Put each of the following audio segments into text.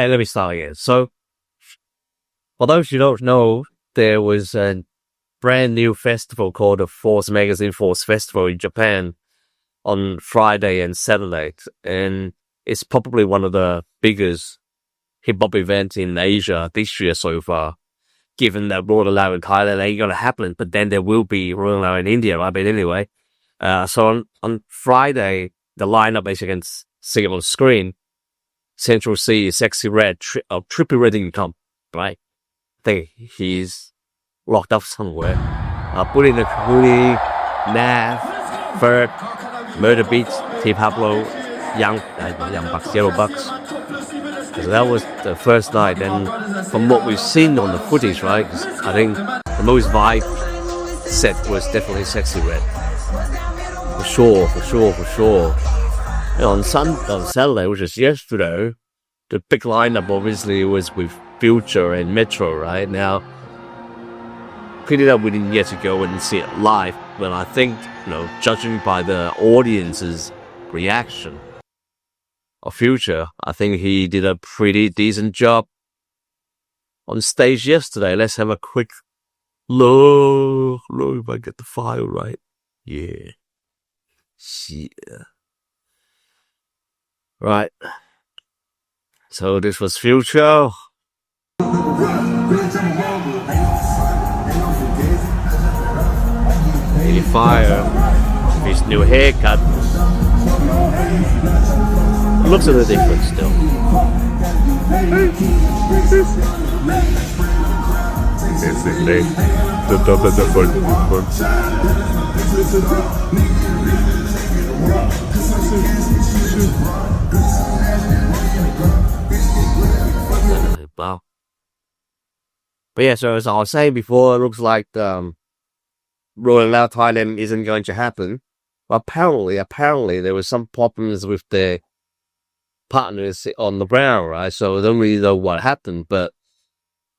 Okay, let me start again. So, for those who don't know, there was a brand new festival called the Force Magazine Force Festival in Japan on Friday and Saturday. And it's probably one of the biggest hip-hop events in Asia this year so far. Given that Rolling Loud in Thailand ain't gonna happen, but then there will be Rolling Loud in India, right? But anyway, so on Friday, the lineup, as you can see on screen, Central Cee, Sexy Red, Trippy Red Income, right? I think he's locked up somewhere. Put in the Hoodie, Nav, Ferg, Murder Beats, T Pablo, Young Bucks, Yellow Bucks. So that was the first night, and from what we've seen on the footage, right, I think the most vibe set was definitely Sexy Red. For sure. And on Saturday, which is yesterday, the big lineup obviously was with Future and Metro, right? Now, pity that we didn't get to go and see it live, but I think, judging by the audience's reaction of Future, I think he did a pretty decent job on stage yesterday. Let's have a quick look if I get the file right. Yeah. Right. So this was Future. Really fire. His new haircut. Looks a little different still. Wow. But yeah, so as I was saying before, it looks like Rolling Loud Thailand isn't going to happen. But apparently there was some problems with the partners on the ground, right? So I don't really know what happened, but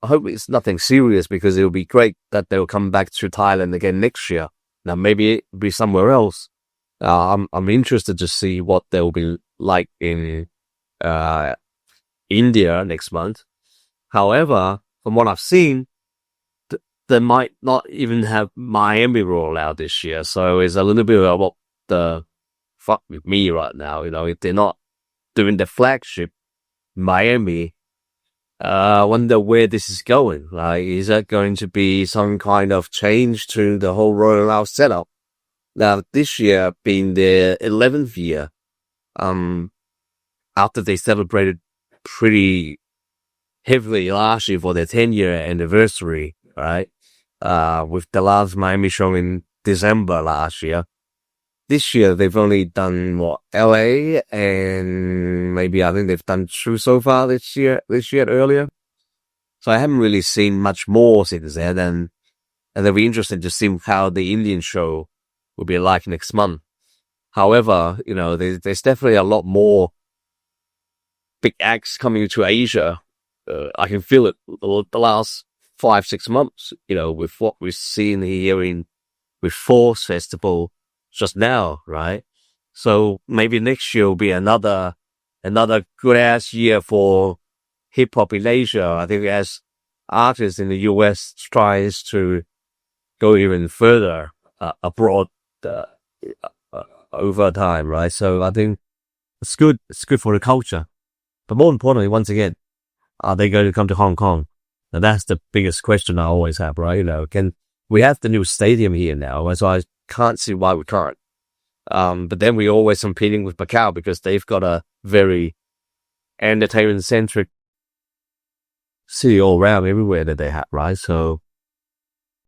I hope it's nothing serious, because it would be great that they'll come back to Thailand again next year. Now maybe it'll be somewhere else. I'm interested to see what they'll be like in India next month. However, from what I've seen, they might not even have Miami roll out this year. So it's a little bit of what the fuck with me right now. If they're not doing the flagship Miami, I wonder where this is going. Like, is that going to be some kind of change to the whole Rolling Loud setup? Now, this year being their 11th year, after they celebrated pretty heavily last year for their 10-year anniversary, right? With the last Miami show in December last year. This year, they've only done, LA, and maybe I think they've done 2 so far this year earlier. So I haven't really seen much more since then, and it'll be interesting to see how the Indian show will be like next month. However, there's definitely a lot more big acts coming to Asia. I can feel it the last 5-6 months, with what we've seen here with Force Festival just now, right? So maybe next year will be another good ass year for hip hop in Asia. I think as artists in the US tries to go even further abroad over time, right? So I think it's good. It's good for the culture. But more importantly, once again, are they going to come to Hong Kong? Now that's the biggest question I always have, right? Can we have the new stadium here now? So I can't see why we can't. But then we're always competing with Macau because they've got a very entertainment-centric city all around everywhere that they have, right? So